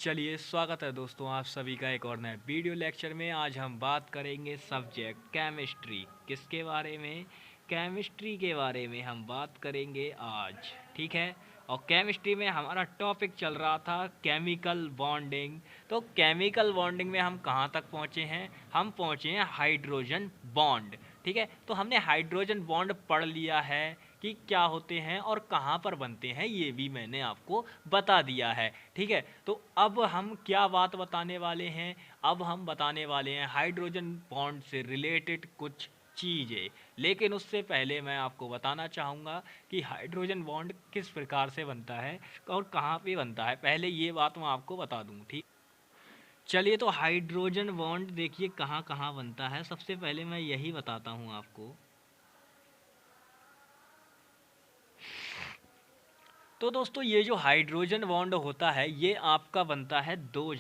चलिए स्वागत है दोस्तों आप सभी का एक और नए वीडियो लेक्चर में। आज हम बात करेंगे सब्जेक्ट केमिस्ट्री। किसके बारे में? केमिस्ट्री के बारे में हम बात करेंगे आज, ठीक है। और केमिस्ट्री में हमारा टॉपिक चल रहा था केमिकल बॉन्डिंग। तो केमिकल बॉन्डिंग में हम कहाँ तक पहुँचे हैं? हम पहुँचे हैं हाइड्रोजन बॉन्ड, ठीक है। तो हमने हाइड्रोजन बॉन्ड पढ़ लिया है कि क्या होते हैं और कहाँ पर बनते हैं, ये भी मैंने आपको बता दिया है, ठीक है। तो अब हम क्या बात बताने वाले हैं? अब हम बताने वाले हैं हाइड्रोजन बॉन्ड से रिलेटेड कुछ चीज़ें। लेकिन उससे पहले मैं आपको बताना चाहूँगा कि हाइड्रोजन बॉन्ड किस प्रकार से बनता है और कहाँ पे बनता है। पहले ये बात मैं आपको बता दूँ, ठीक। चलिए, तो हाइड्रोजन बॉन्ड देखिए कहाँ कहाँ बनता है। सबसे पहले मैं यही बताता हूँ आपको। तो दोस्तों, ये जो हाइड्रोजन बॉन्ड होता है ये आपका बनता है दो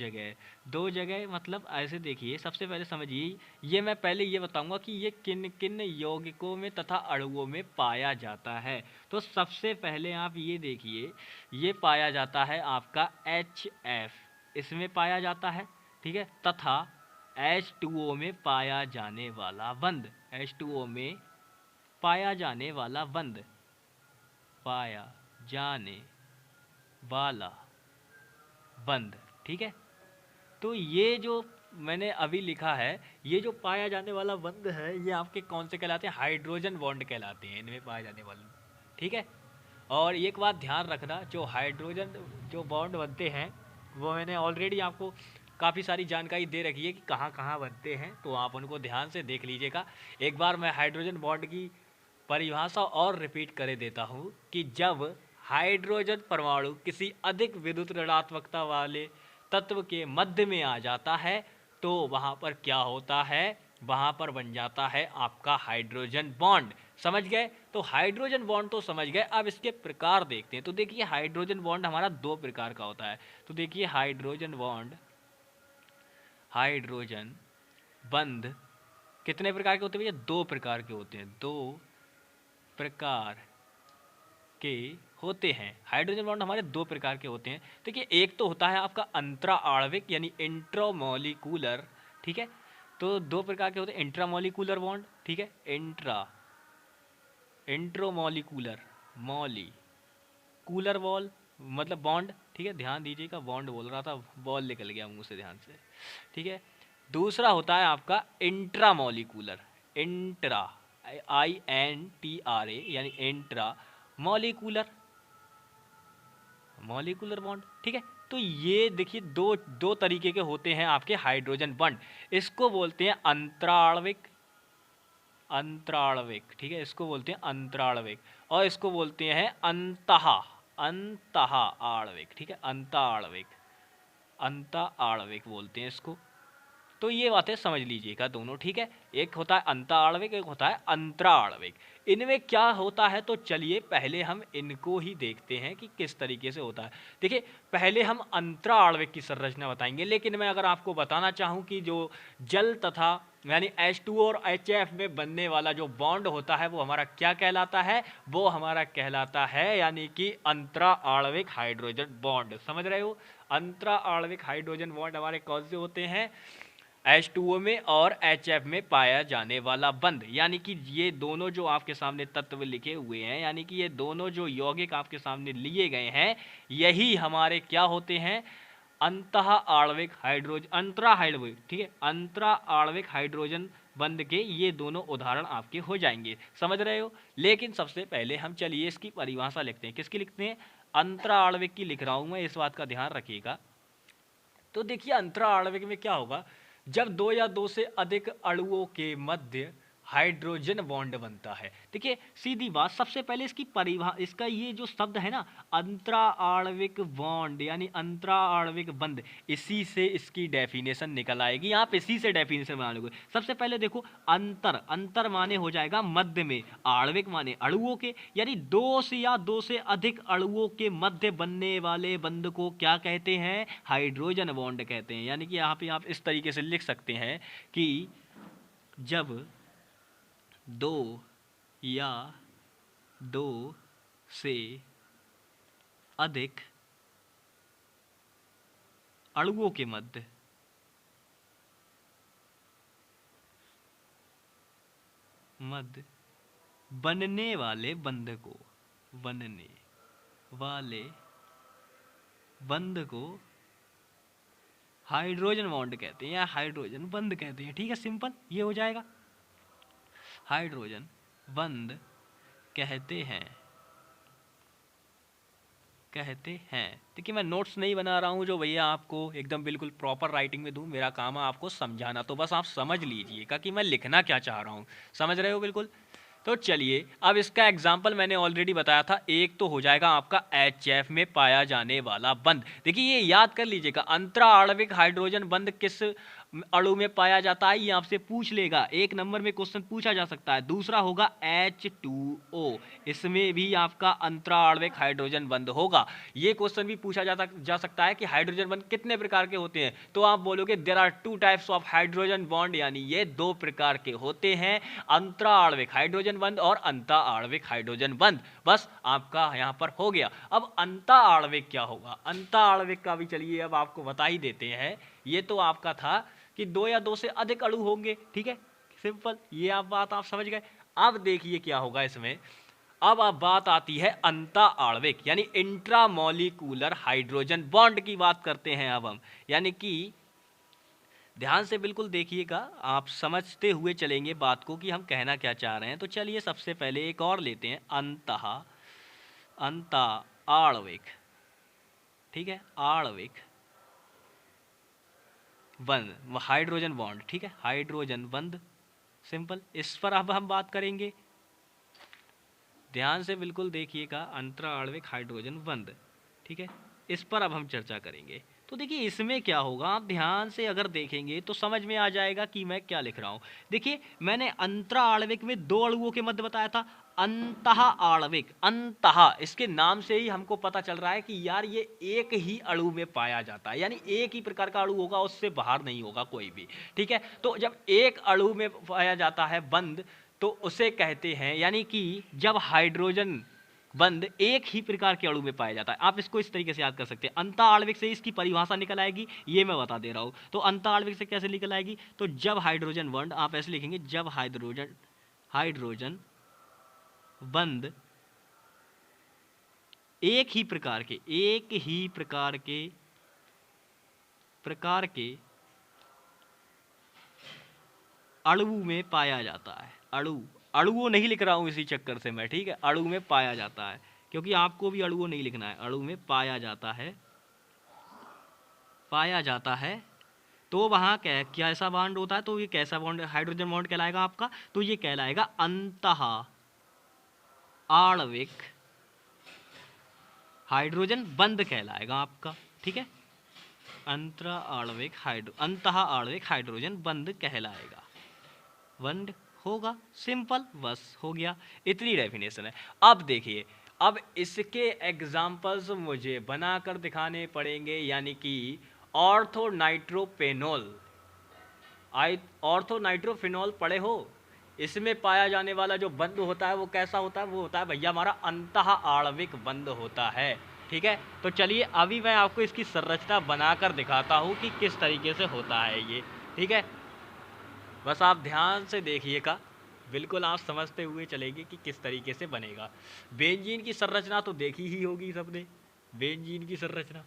जगह मतलब ऐसे देखिए। सबसे पहले समझिए, ये मैं पहले ये बताऊंगा कि ये किन किन यौगिकों में तथा अणुओं में पाया जाता है। तो सबसे पहले आप ये देखिए, ये पाया जाता है आपका HF, इसमें पाया जाता है, ठीक है। तथा H2O में पाया जाने वाला बंध, H2O में पाया जाने वाला बंध, पाया जाने वाला बंध, ठीक है। तो ये जो मैंने अभी लिखा है, ये जो पाया जाने वाला बंध है, ये आपके कौन से कहलाते हैं? हाइड्रोजन बॉन्ड कहलाते हैं, इनमें पाए जाने वाले, ठीक है। और एक बात ध्यान रखना, जो हाइड्रोजन जो बॉन्ड बनते हैं वो मैंने ऑलरेडी आपको काफ़ी सारी जानकारी दे रखी है कि कहाँ कहाँ बनते हैं, तो आप उनको ध्यान से देख लीजिएगा। एक बार मैं हाइड्रोजन बॉन्ड की परिभाषा और रिपीट कर देता हूँ कि जब हाइड्रोजन परमाणु किसी अधिक विद्युत ऋणात्मकता वाले तत्व के मध्य में आ जाता है तो वहाँ पर क्या होता है? वहाँ पर बन जाता है आपका हाइड्रोजन बॉन्ड। समझ गए? तो हाइड्रोजन बॉन्ड तो समझ गए। अब इसके प्रकार देखते हैं। तो देखिए, हाइड्रोजन बॉन्ड हमारा दो प्रकार का होता है। तो देखिए, हाइड्रोजन बॉन्ड, हाइड्रोजन बंध कितने प्रकार के होते हैं भैया? दो प्रकार के होते हैं, दो प्रकार के होते हैं। हाइड्रोजन बॉन्ड हमारे दो प्रकार के होते हैं। देखिए, एक तो होता है आपका अंतरा आणविक यानी इंट्रामोलिकुलर, ठीक है। तो दो प्रकार के होते हैं, इंट्रामोलिकुलर बॉन्ड, ठीक है, इंट्रोमोलिकुलर, कूलर वॉल मतलब बॉन्ड, ठीक है। ध्यान दीजिएगा, बॉन्ड बोल रहा था, बॉल निकल गया मुंह से, ध्यान से, ठीक है। दूसरा होता है आपका इंट्रामोलिकुलर, इंट्रा, INTRA यानी इंट्रा मॉलिकुलर, मॉलिकुलर बॉन्ड, ठीक है। तो ये देखिए दो दो तरीके के होते हैं आपके हाइड्रोजन बॉन्ड। इसको बोलते हैं अंतराणविक, अंतराणविक, ठीक है, इसको बोलते हैं अंतराणविक। और इसको बोलते हैं अंतः, अंतः आणविक, ठीक है, अंतः आणविक, अंतः आणविक बोलते हैं इसको। तो ये बातें समझ लीजिएगा दोनों, ठीक है। एक होता है अंतः आणविक, एक होता है अंतरा आणविक। इनमें क्या होता है, तो चलिए पहले हम इनको ही देखते हैं कि किस तरीके से होता है। देखिए, पहले हम अंतरा आणविक की संरचना बताएंगे, लेकिन मैं अगर आपको बताना चाहूँ कि जो जल तथा यानी H2O और HF में बनने वाला जो बॉन्ड होता है वो हमारा क्या कहलाता है? वो हमारा कहलाता है यानी कि अंतरा आणविक हाइड्रोजन बॉन्ड। समझ रहे हो? अंतरा आणविक हाइड्रोजन बॉन्ड हमारे कौन से होते हैं? H2O में और HF में पाया जाने वाला बंध, यानी कि ये दोनों जो आपके सामने तत्व लिखे हुए हैं, यानी कि ये दोनों जो यौगिक आपके सामने लिए गए हैं, यही हमारे क्या होते हैं? अंतः आणविक हाइड्रोजन, अंतरा हाइड्रोजन, ठीक है, अंतरा आणविक हाइड्रोजन बंध के ये दोनों उदाहरण आपके हो जाएंगे। समझ रहे हो? लेकिन सबसे पहले हम चलिए इसकी परिभाषा लिखते हैं। किसकी लिखते हैं? अंतरा आणविक की लिख रहा हूं मैं, इस बात का ध्यान रखिएगा। तो देखिए, अंतरा आणविक में क्या होगा? जब दो या दो से अधिक अणुओं के मध्य हाइड्रोजन बॉन्ड बनता है। देखिए, सीधी बात, सबसे पहले इसकी परिभाषा, इसका ये जो शब्द है ना, अंतरा आणविक बॉन्ड यानी अंतरा आणविक बंध, इसी से इसकी डेफिनेशन निकल आएगी। आप इसी से डेफिनेशन बना लोगे। सबसे पहले देखो, अंतर, अंतर माने हो जाएगा मध्य में, आणविक माने अणुओं के, यानी दो से या दो से अधिक अणुओं के मध्य बनने वाले बंध को क्या कहते हैं? हाइड्रोजन बॉन्ड कहते हैं। यानी कि यहाँ पे आप इस तरीके से लिख सकते हैं कि जब दो या दो से अधिक अणुओं के मध्य बनने वाले बंध को, बनने वाले बंध को हाइड्रोजन बॉन्ड कहते हैं या हाइड्रोजन बंध कहते हैं। ठीक है, सिंपल ये हो जाएगा, हाइड्रोजन बंध कहते हैं, देखिए मैं नोट्स नहीं बना रहा हूँ जो भैया आपको एकदम बिल्कुल प्रॉपर राइटिंग में दूँ, मेरा काम है आपको समझाना, तो बस आप समझ लीजिएगा कि मैं लिखना क्या चाह रहा हूँ। समझ रहे हो बिल्कुल। तो चलिए अब इसका एग्जाम्पल मैंने ऑलरेडी बताया था, एक तो हो जाएगा आपका HF में पाया जाने वाला बंध। देखिए ये याद कर लीजिएगा, अंतरा आणविक हाइड्रोजन बंध किस अणु में पाया जाता है, ये आपसे पूछ लेगा, एक नंबर में क्वेश्चन पूछा जा सकता है। दूसरा होगा H2O, इसमें भी आपका अंतरा आणविक हाइड्रोजन बंध होगा। ये क्वेश्चन भी पूछा जा सकता है कि हाइड्रोजन बंध कितने प्रकार के होते हैं, तो आप बोलोगे there are 2 types of hydrogen bond, यानी ये 2 प्रकार के होते हैं, अंतरा आणविक हाइड्रोजन बंध और अंता आणविक हाइड्रोजन बंध। बस आपका यहाँ पर हो गया। अब अंता आणविक क्या होगा, अंता आणविक का भी चलिए अब आपको बता ही देते हैं। ये तो आपका था कि 2 या 2 से अधिक अणु होंगे, ठीक है, सिंपल, ये बात आप समझ गए। अब देखिए क्या होगा इसमें, अब बात आती है अंता आणविक यानी इंट्रामोलिकुलर हाइड्रोजन बॉन्ड की बात करते हैं अब हम, यानी कि ध्यान से बिल्कुल देखिएगा, आप समझते हुए चलेंगे बात को कि हम कहना क्या चाह रहे हैं। तो चलिए सबसे पहले एक और लेते हैं, अंता आणविक, ठीक है, आणविक बंध, हाइड्रोजन बॉन्ड, ठीक है, हाइड्रोजन बंध, सिंपल, इस पर अब हम बात करेंगे। ध्यान से बिल्कुल देखिएगा, अंतरा आणविक हाइड्रोजन बंध, ठीक है, इस पर अब हम चर्चा करेंगे। तो देखिए इसमें क्या होगा, आप ध्यान से अगर देखेंगे तो समझ में आ जाएगा कि मैं क्या लिख रहा हूँ। देखिए मैंने अंतरा आणविक में 2 अणुओं के मध्य बताया था, अंतः आणविक, अंतः इसके नाम से ही हमको पता चल रहा है कि यार ये एक ही अणु में पाया जाता है, यानी एक ही प्रकार का अणु होगा, उससे बाहर नहीं होगा कोई भी, ठीक है। तो जब एक अणु में पाया जाता है बंध तो उसे कहते हैं, यानी कि जब हाइड्रोजन बंध एक ही प्रकार के अणु में पाया जाता है, आप इसको इस तरीके से याद कर सकते हैं। अंतः आणविक से इसकी परिभाषा निकल आएगी, ये मैं बता दे रहा हूं। तो अंतः आणविक से कैसे निकल आएगी, तो जब हाइड्रोजन बंध, आप ऐसे लिखेंगे, जब हाइड्रोजन बंध एक ही प्रकार के अणु में पाया जाता है, अणुओं नहीं लिख रहा हूं इसी चक्कर से मैं, ठीक है, अणु में पाया जाता है, क्योंकि आपको भी अणुओं नहीं लिखना है, अणु में पाया जाता है, तो वहां कैसा बॉन्ड होता है, तो ये कैसा बॉन्ड, हाइड्रोजन बॉन्ड कहलाएगा आपका, तो ये कहलाएगा अंतः आणविक हाइड्रोजन बंध कहलाएगा आपका, ठीक है, अंतः आणविक हाइड्रोजन बंध कहलाएगा, बंध होगा, सिंपल, बस हो गया, इतनी डेफिनेशन है। अब देखिए, अब इसके एग्जाम्पल्स मुझे बनाकर दिखाने पड़ेंगे, यानी कि ऑर्थोनाइट्रोफेनॉल, ऑर्थोनाइट्रोफेनॉल पढ़े हो, इसमें पाया जाने वाला जो बंध होता है वो कैसा होता है, वो होता है भैया हमारा अंतः आणविक बंध होता है, ठीक है। तो चलिए अभी मैं आपको इसकी संरचना बनाकर दिखाता हूँ कि किस तरीके से होता है ये, ठीक है, बस आप ध्यान से देखिएगा, बिल्कुल आप समझते हुए चलेंगे कि किस तरीके से बनेगा। बेंजीन की संरचना तो देखी ही होगी सबने, बेंजीन की संरचना,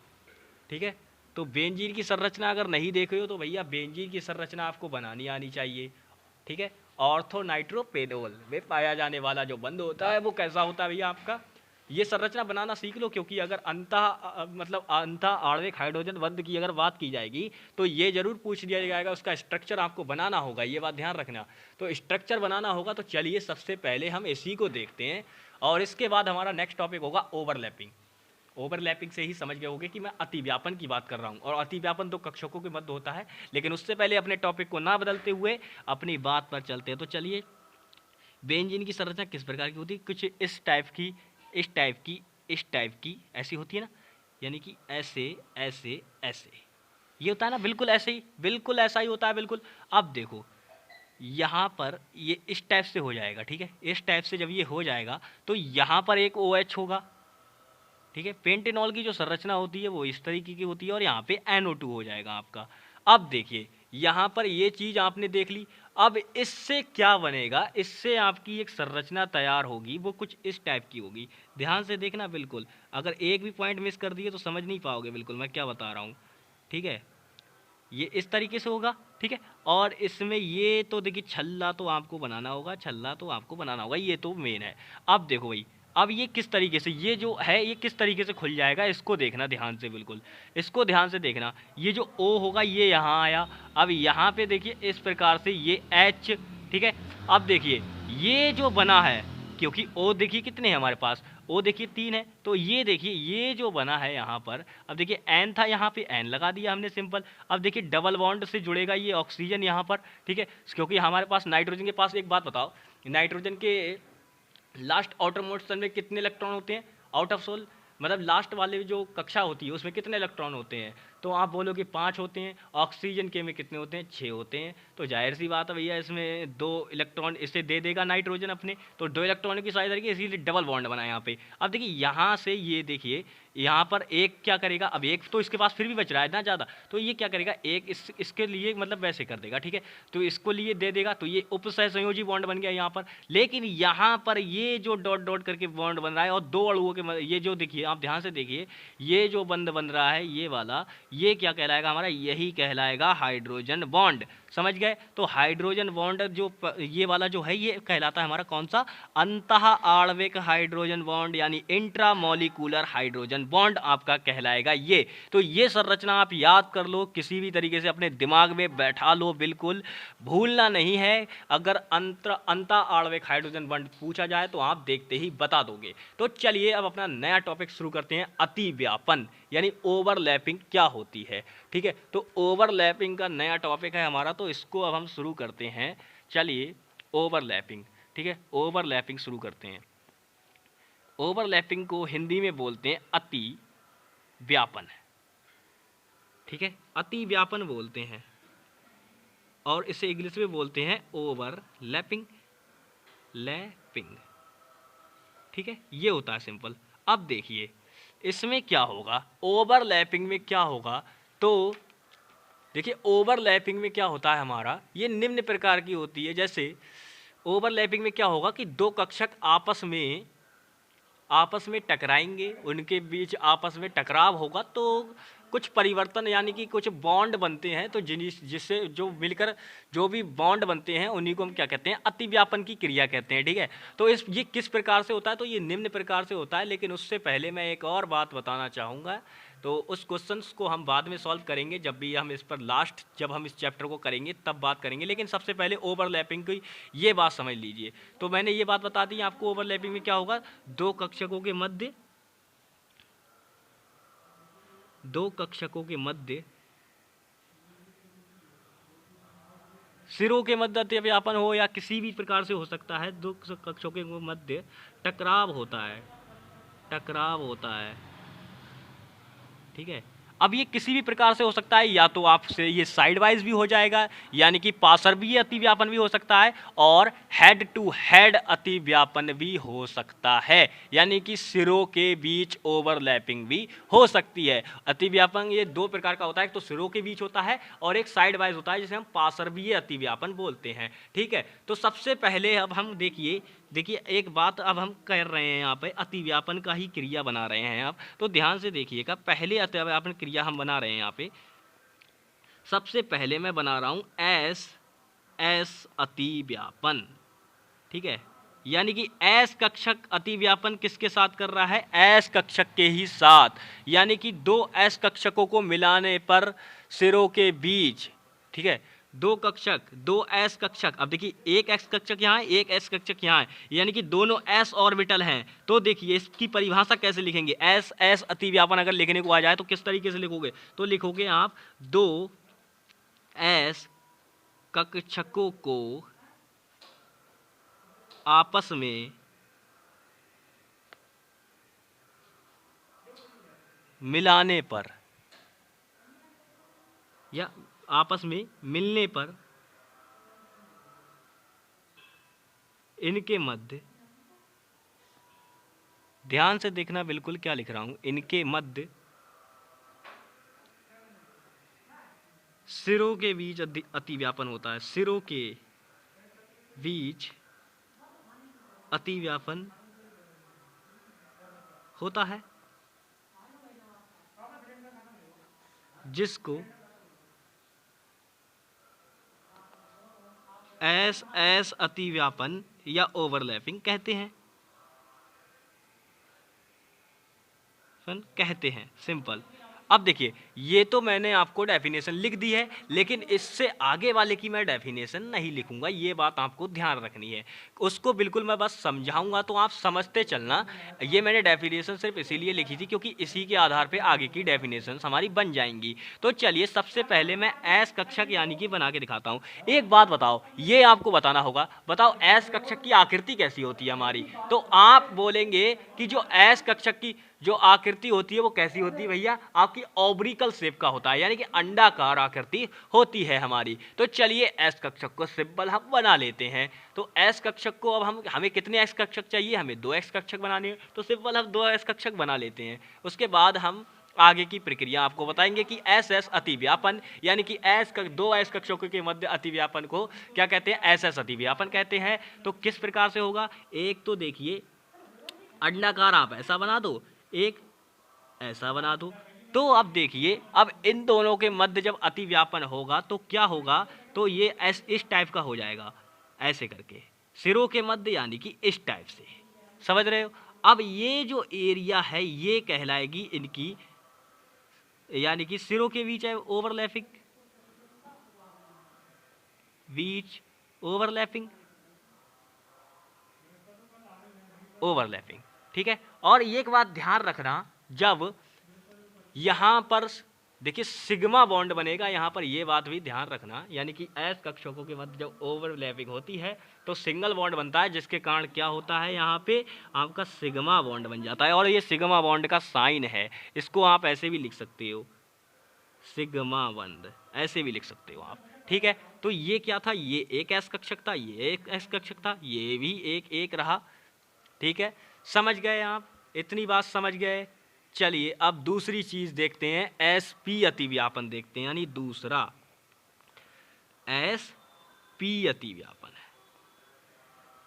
ठीक है। तो बेंजीन की संरचना अगर नहीं देखे हो तो भैया बेंजीन की संरचना आपको बनानी आनी चाहिए, ठीक है। ऑर्थोनाइट्रोफेनॉल में पाया जाने वाला जो बंध होता है वो कैसा होता है भैया आपका, ये संरचना बनाना सीख लो, क्योंकि अगर अंतः आणविक हाइड्रोजन बंध की अगर बात की जाएगी तो ये जरूर पूछ लिया जाएगा, उसका स्ट्रक्चर आपको बनाना होगा, ये बात ध्यान रखना। तो स्ट्रक्चर बनाना होगा, तो चलिए सबसे पहले हम इसी को देखते हैं, और इसके बाद हमारा नेक्स्ट टॉपिक होगा ओवरलैपिंग। ओवरलैपिंग से ही समझ गए होंगे कि मैं अतिव्यापन की बात कर रहा हूँ, और अतिव्यापन तो कक्षकों के मध्य होता है। लेकिन उससे पहले अपने टॉपिक को ना बदलते हुए अपनी बात पर चलते हैं। तो चलिए, बेंजीन की संरचना किस प्रकार की होती है, कुछ इस टाइप की ऐसी होती है ना, यानी कि ऐसे ऐसे ऐसे ये होता है ना, बिल्कुल ऐसे ही, बिल्कुल ऐसा ही होता है, बिल्कुल। अब देखो यहाँ पर ये इस टाइप से हो जाएगा, ठीक है, इस टाइप से जब ये हो जाएगा तो यहाँ पर एक OH होगा, ठीक है। पेंटेनॉल की जो संरचना होती है वो इस तरीके की होती है और यहाँ पे NO2 हो जाएगा आपका। अब देखिए यहाँ पर ये चीज़ आपने देख ली। अब इससे क्या बनेगा, इससे आपकी एक संरचना तैयार होगी, वो कुछ इस टाइप की होगी। ध्यान से देखना बिल्कुल, अगर एक भी पॉइंट मिस कर दिए तो समझ नहीं पाओगे बिल्कुल मैं क्या बता रहा हूँ। ठीक है, ये इस तरीके से होगा। ठीक है, और इसमें ये तो देखिए छल्ला तो आपको बनाना होगा, छल्ला तो आपको बनाना होगा, ये तो मेन है। अब देखो भाई, अब ये किस तरीके से, ये जो है ये किस तरीके से खुल जाएगा, इसको देखना ध्यान से बिल्कुल, इसको ध्यान से देखना। ये जो O होगा ये यहाँ आया, अब यहाँ पे देखिए इस प्रकार से ये H। ठीक है, अब देखिए ये जो बना है, क्योंकि O देखिए कितने हैं हमारे पास, O देखिए 3 है, तो ये देखिए ये जो बना है यहाँ पर, अब देखिए N था, यहाँ पे N लगा दिया हमने सिंपल। अब देखिए डबल बॉन्ड से जुड़ेगा ये ऑक्सीजन यहाँ पर। ठीक है, क्योंकि हमारे पास नाइट्रोजन के पास, एक बात बताओ, नाइट्रोजन के लास्ट आउटर मोशन में कितने इलेक्ट्रॉन होते हैं, आउट ऑफ सोल, मतलब लास्ट वाले जो कक्षा होती है उसमें कितने इलेक्ट्रॉन होते हैं, तो आप बोलोगे 5 होते हैं। ऑक्सीजन के में कितने होते हैं, 6 होते हैं। तो जाहिर सी बात है भैया, इसमें 2 इलेक्ट्रॉन इसे दे देगा नाइट्रोजन अपने, तो 2 इलेक्ट्रॉन की साइज रहेगी, इसीलिए डबल बॉन्ड बना यहाँ पे। अब देखिए यहाँ से ये देखिए यहाँ पर एक क्या करेगा, अब एक तो इसके पास फिर भी बच रहा है ना ज़्यादा, तो ये क्या करेगा, एक इसके लिए मतलब वैसे कर देगा। ठीक है, तो इसको लिए दे देगा, तो ये उपसह संयोजी बॉन्ड बन गया यहाँ पर। लेकिन यहाँ पर ये जो डॉट डॉट करके बॉन्ड बन रहा है और 2 अणुओं के, ये जो देखिए आप ध्यान से देखिए, ये जो बंद बन रहा है ये वाला, ये क्या कहलाएगा हमारा, यही कहलाएगा हाइड्रोजन बॉन्ड। समझ गए, तो हाइड्रोजन बॉन्ड जो ये वाला जो है ये कहलाता है हमारा कौन सा, अंतः आणविक हाइड्रोजन बॉन्ड, यानी इंट्रामोलिकुलर हाइड्रोजन बॉन्ड आपका कहलाएगा ये। तो ये संरचना आप याद कर लो, किसी भी तरीके से अपने दिमाग में बैठा लो, बिल्कुल भूलना नहीं है। अगर अंतः आणविक हाइड्रोजन बॉन्ड पूछा जाए तो आप देखते ही बता दोगे। तो चलिए अब अपना नया टॉपिक शुरू करते हैं, अतिव्यापन यानी ओवरलैपिंग क्या होती है। ठीक है, तो ओवरलैपिंग का नया टॉपिक है हमारा, तो इसको अब हम शुरू करते हैं। चलिए ओवरलैपिंग, ठीक है, ओवरलैपिंग शुरू करते हैं। ओवरलैपिंग को हिंदी में बोलते हैं अति व्यापन। ठीक है, अति व्यापन बोलते हैं, और इसे इंग्लिश में बोलते हैं ओवरलैपिंग, लैपिंग। ठीक है, ये होता है सिंपल। अब देखिए इसमें क्या होगा, ओवरलैपिंग में क्या होगा, तो देखिए ओवरलैपिंग में क्या होता है हमारा, ये निम्न प्रकार की होती है। जैसे ओवरलैपिंग में क्या होगा कि 2 कक्षक आपस में टकराएंगे, उनके बीच आपस में टकराव होगा, तो कुछ परिवर्तन यानी कि कुछ बॉन्ड बनते हैं, तो जिससे जो मिलकर जो भी बॉन्ड बनते हैं उन्हीं को हम क्या कहते हैं, अतिव्यापन की क्रिया कहते हैं। ठीक है, तो ये किस प्रकार से होता है, तो ये निम्न प्रकार से होता है। लेकिन उससे पहले मैं एक और बात बताना चाहूँगा, तो उस क्वेश्चंस को हम बाद में सॉल्व करेंगे, जब भी हम इस पर लास्ट, जब हम इस चैप्टर को करेंगे तब बात करेंगे। लेकिन सबसे पहले ओवरलैपिंग की ये बात समझ लीजिए। तो मैंने ये बात बता दी आपको, ओवरलैपिंग में क्या होगा, 2 कक्षकों के मध्य सिरों के मध्य अतिव्यापन हो, या किसी भी प्रकार से हो सकता है, 2 कक्षों के मध्य टकराव होता है। ठीक है, अब ये किसी भी प्रकार से हो सकता है, या तो आपसे ये साइड वाइज भी हो जाएगा, यानी कि पार्श्वीय अतिव्यापन भी हो सकता है, और हेड टू हेड अतिव्यापन भी हो सकता है, यानी कि सिरों के बीच ओवरलैपिंग भी हो सकती है। अतिव्यापन ये 2 प्रकार का होता है, एक तो सिरों के बीच होता है और एक साइड वाइज होता है, जिसे हम पार्श्वीय अतिव्यापन बोलते हैं। ठीक है, तो सबसे पहले अब हम देखिए एक बात अब हम कर रहे हैं, यहाँ पे अतिव्यापन का ही क्रिया बना रहे हैं आप, तो ध्यान से देखिएगा। पहले अतिव्यापन क्रिया हम बना रहे हैं यहाँ पे, सबसे पहले मैं बना रहा हूँ एस अतिव्यापन। ठीक है, यानी कि एस कक्षक अतिव्यापन किसके साथ कर रहा है, एस कक्षक के ही साथ, यानी कि 2 एस कक्षकों को मिलाने पर सिरों के बीच, ठीक है, 2 एस कक्षक, अब देखिए एक एक्स कक्षक यहाँ है, एक एस कक्षक यहाँ है, यानी कि दोनों एस ऑर्बिटल हैं। तो देखिए इसकी परिभाषा कैसे लिखेंगे, एस अतिव्यापन अगर लिखने को आ जाए तो किस तरीके से लिखोगे, तो लिखोगे आप 2 एस कक्षकों को आपस में मिलाने पर या आपस में मिलने पर इनके मध्य ध्यान से देखना बिल्कुल क्या लिख रहा हूं, इनके मध्य सिरों के बीच अतिव्यापन होता है, सिरों के बीच अतिव्यापन होता है, जिसको एस अतिव्यापन या ओवरलैपिंग कहते हैं, कहते हैं, सिंपल। अब देखिए, ये तो मैंने आपको डेफिनेशन लिख दी है, लेकिन इससे आगे वाले की मैं डेफिनेशन नहीं लिखूंगा, ये बात आपको ध्यान रखनी है। उसको बिल्कुल मैं बस समझाऊंगा तो आप समझते चलना। ये मैंने डेफिनेशन सिर्फ इसीलिए लिखी थी क्योंकि इसी के आधार पे आगे की डेफिनेशन हमारी बन जाएंगी। तो चलिए सबसे पहले मैं एस कक्षक यानी कि बना के दिखाता हूँ। एक बात बताओ, ये आपको बताना होगा, बताओ एस कक्षक की आकृति कैसी होती है हमारी। तो आप बोलेंगे कि जो एस कक्षक की जो आकृति होती है वो कैसी होती है भैया, आपकी ऑब्रिकल शेप का होता है, यानी कि अंडाकार आकृति होती है हमारी। तो चलिए एस कक्षक को सिंपल हम बना लेते हैं। तो एस कक्षक को अब हमें कितने एस कक्षक चाहिए, हमें 2 एस कक्षक बनाने हैं, तो सिंपल हम 2 एस कक्षक बना लेते हैं। उसके बाद हम आगे की प्रक्रिया आपको बताएंगे कि एस अतिव्यापन, यानी कि 2 एस कक्षकों के मध्य अतिव्यापन को क्या कहते हैं, एस अतिव्यापन कहते हैं। तो किस प्रकार से होगा, एक तो देखिए अंडाकार आप ऐसा बना दो, एक ऐसा बना दो। तो अब देखिए, अब इन दोनों के मध्य जब अतिव्यापन होगा तो क्या होगा, तो ये इस टाइप का हो जाएगा, ऐसे करके सिरों के मध्य, यानी कि इस टाइप से, समझ रहे हो। अब ये जो एरिया है ये कहलाएगी इनकी, यानी कि सिरों के बीच है ओवरलैपिंग, बीच ओवरलैपिंग, ओवरलैपिंग, ठीक है। और एक बात ध्यान रखना, जब यहां पर देखिए सिग्मा बॉन्ड बनेगा, यहां पर ये बात भी ध्यान रखना, यानी कि एस कक्षकों के मध्य जब ओवरलैपिंग होती है तो सिंगल बॉन्ड बनता है, जिसके कारण क्या होता है, यहाँ पे आपका सिग्मा बॉन्ड बन जाता है। और ये सिग्मा बॉन्ड का साइन है, इसको आप ऐसे भी लिख सकते हो, सिग्मा बॉन्ड ऐसे भी लिख सकते हो आप, ठीक है। तो ये क्या था, ये एक एस कक्षक था, ये एक एस कक्षक था, ये भी एक एक रहा, ठीक है। समझ गए आप, इतनी बात समझ गए। चलिए अब दूसरी चीज देखते हैं, एस पी अतिव्यापन देखते हैं, यानी दूसरा एस पी अतिव्यापन है।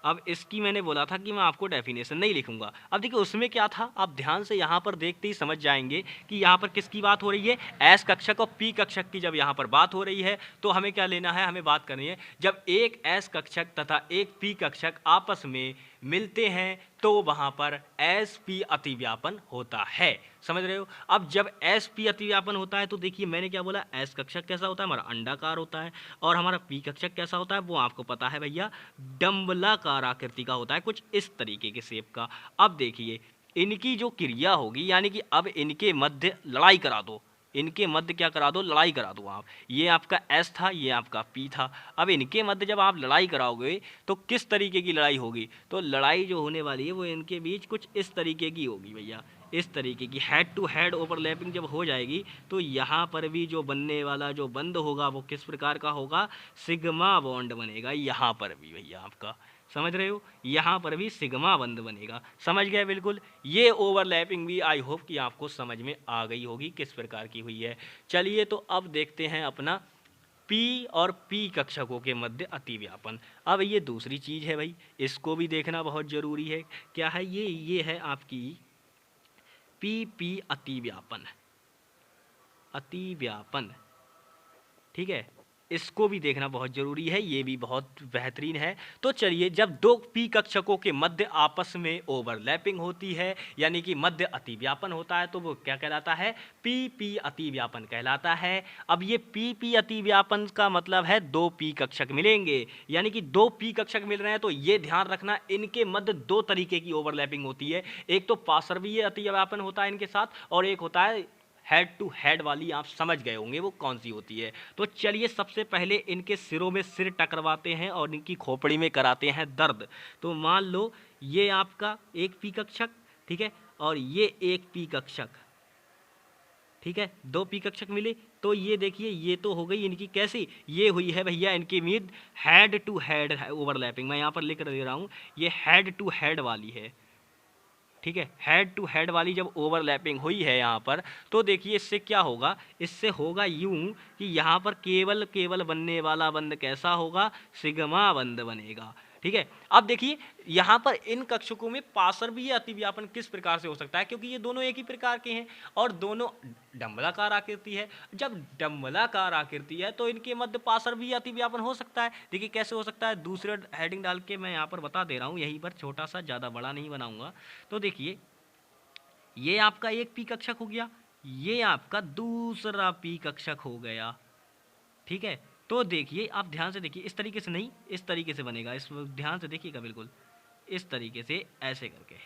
अब इसकी मैंने बोला था कि मैं आपको डेफिनेशन नहीं लिखूंगा। अब देखिए उसमें क्या था, आप ध्यान से यहाँ पर देखते ही समझ जाएंगे कि यहाँ पर किसकी बात हो रही है, एस कक्षक और पी कक्षक की जब यहाँ पर बात हो रही है तो हमें क्या लेना है, हमें बात करनी है जब एक एस कक्षक तथा एक पी कक्षक आपस में मिलते हैं तो वहाँ पर एस पी अतिव्यापन होता है, समझ रहे हो। अब जब एस पी अतिव्यापन होता है तो देखिए मैंने क्या बोला, एस कक्षक कैसा होता है, हमारा अंडाकार होता है, और हमारा पी कक्षक कैसा होता है, वो आपको पता है भैया, डंबलाकार आकृति का होता है, कुछ इस तरीके के शेप का। अब देखिए इनकी जो क्रिया होगी, यानी कि अब इनके मध्य लड़ाई करा दो, इनके मध्य क्या करा दो, लड़ाई करा दो आप। ये आपका एस था, ये आपका पी था। अब इनके मध्य जब आप लड़ाई कराओगे तो किस तरीके की लड़ाई होगी, तो लड़ाई जो होने वाली है वो इनके बीच कुछ इस तरीके की होगी भैया, इस तरीके की हेड टू हेड ओवरलैपिंग जब हो जाएगी तो यहाँ पर भी जो बनने वाला जो बंद होगा वो किस प्रकार का होगा, सिग्मा बॉन्ड बनेगा, यहाँ पर भी भैया आपका, समझ रहे हो, यहाँ पर भी सिग्मा बंद बनेगा, समझ गए बिल्कुल। ये ओवरलैपिंग भी आई होप कि आपको समझ में आ गई होगी किस प्रकार की हुई है। चलिए तो अब देखते हैं अपना P और P कक्षकों के मध्य अतिव्यापन। अब ये दूसरी चीज़ है भाई, इसको भी देखना बहुत ज़रूरी है। क्या है ये है आपकी PP अतिव्यापन, अतिव्यापन, ठीक है, इसको भी देखना बहुत जरूरी है, ये भी बहुत बेहतरीन है। तो चलिए जब दो पी कक्षकों के मध्य आपस में ओवरलैपिंग होती है, यानी कि मध्य अतिव्यापन होता है, तो वो क्या कहलाता है, पी पी अतिव्यापन कहलाता है। अब ये पी पी अतिव्यापन का मतलब है 2 पी कक्षक मिलेंगे, यानी कि 2 पी कक्षक मिल रहे हैं, तो ये ध्यान रखना इनके मध्य 2 तरीके की ओवरलैपिंग होती है। एक तो पार्श्वीय अतिव्यापन होता है इनके साथ, और एक होता है हेड टू हेड वाली, आप समझ गए होंगे वो कौन सी होती है। तो चलिए सबसे पहले इनके सिरों में सिर टकरवाते हैं और इनकी खोपड़ी में कराते हैं दर्द। तो मान लो ये आपका एक पी कक्षक, ठीक है, और ये एक पी कक्षक, ठीक है, 2 पी कक्षक मिले। तो ये देखिए ये तो हो गई इनकी कैसी, ये हुई है भैया इनकी मीद हेड टू हेड ओवरलैपिंग, मैं यहाँ पर लिख दे रहा हूँ, ये हेड टू हेड वाली है, ठीक है, हेड टू हेड वाली जब ओवरलैपिंग हुई है यहाँ पर, तो देखिए इससे क्या होगा, इससे होगा यूं कि यहाँ पर केवल केवल बनने वाला बंद कैसा होगा, सिग्मा बंद बनेगा। ठीक है, अब देखिए यहाँ पर इन कक्षकों में पार्श्वीय अतिव्यापन किस प्रकार से हो सकता है, क्योंकि ये दोनों एक ही प्रकार के हैं और दोनों डंबलाकार आकृति है। जब डंबलाकार आकृति है तो इनके मध्य पार्श्वीय अतिव्यापन हो सकता है। देखिए कैसे हो सकता है, दूसरे हेडिंग डाल के मैं यहाँ पर बता दे रहा हूँ, यहीं पर छोटा सा, ज़्यादा बड़ा नहीं बनाऊंगा। तो देखिए ये आपका एक पी कक्षक हो गया, ये आपका दूसरा पी कक्षक हो गया। ठीक है, तो देखिए आप ध्यान से देखिए, इस तरीके से नहीं, इस तरीके से बनेगा, इस ध्यान से देखिएगा, बिल्कुल इस तरीके से ऐसे करके,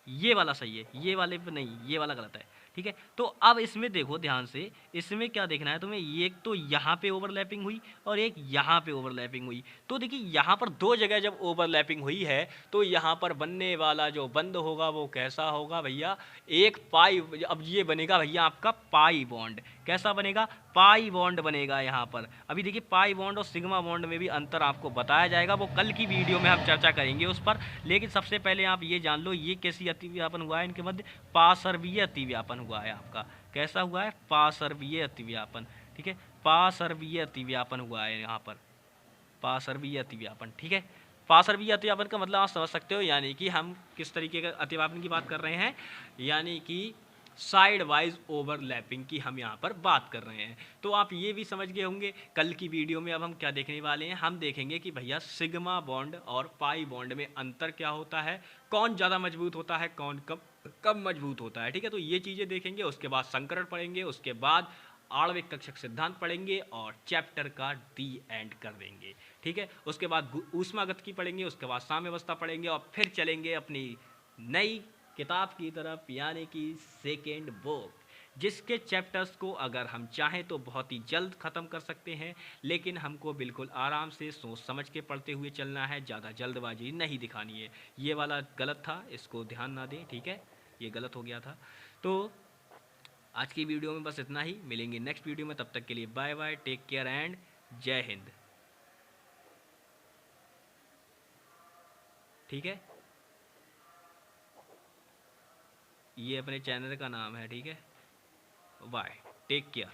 ये वाला सही है, ये वाले पे नहीं, ये वाला गलत है। ठीक है, तो अब इसमें देखो ध्यान से, इसमें क्या देखना है तुम्हें, एक तो यहाँ पे ओवरलैपिंग हुई और एक यहाँ पे ओवरलैपिंग हुई। तो देखिए यहाँ पर दो जगह जब ओवरलैपिंग हुई है तो यहाँ पर बनने वाला जो बंद होगा वो कैसा होगा भैया, एक पाई, अब ये बनेगा भैया आपका पाई बॉन्ड। कैसा बनेगा, पाई बॉन्ड बनेगा यहाँ पर। अभी देखिए पाई बॉन्ड और सिग्मा बॉन्ड में भी अंतर आपको बताया जाएगा, वो कल की वीडियो में हम चर्चा करेंगे उस पर। लेकिन सबसे पहले आप ये जान लो ये कैसी अतिव्यापन हुआ है इनके मध्य, पार्श्वीय अतिव्यापन हुआ है आपका। कैसा हुआ है, पार्श्वीय अतिव्यापन। ठीक है, पार्श्वीय अतिव्यापन हुआ है यहाँ पर, पार्श्वीय अतिव्यापन। ठीक है, पार्श्वीय अतिव्यापन का मतलब आप समझ सकते हो, यानी कि हम किस तरीके का अतिव्यापन की बात कर रहे हैं, यानी कि साइड वाइज ओवरलैपिंग की हम यहाँ पर बात कर रहे हैं। तो आप ये भी समझ गए होंगे। कल की वीडियो में अब हम क्या देखने वाले हैं, हम देखेंगे कि भैया सिग्मा बॉन्ड और पाई बॉन्ड में अंतर क्या होता है, कौन ज़्यादा मजबूत होता है, कौन कम मजबूत होता है। ठीक है, तो ये चीज़ें देखेंगे, उसके बाद संकरण पढ़ेंगे, उसके बाद आणविक कक्षक सिद्धांत पढ़ेंगे और चैप्टर का डी एंड कर देंगे। ठीक है, उसके बाद ऊष्मागतिकी पढ़ेंगे, उसके बाद साम्यावस्था पढ़ेंगे और फिर चलेंगे अपनी नई किताब की तरफ, यानी कि सेकेंड बुक, जिसके चैप्टर्स को अगर हम चाहें तो बहुत ही जल्द ख़त्म कर सकते हैं, लेकिन हमको बिल्कुल आराम से सोच समझ के पढ़ते हुए चलना है, ज़्यादा जल्दबाजी नहीं दिखानी है। ये वाला गलत था, इसको ध्यान ना दें। ठीक है, ये गलत हो गया था। तो आज की वीडियो में बस इतना ही, मिलेंगे नेक्स्ट वीडियो में, तब तक के लिए bye bye, take care and Jai Hind. ठीक है, ये अपने चैनल का नाम है। ठीक है, बाय, टेक केयर।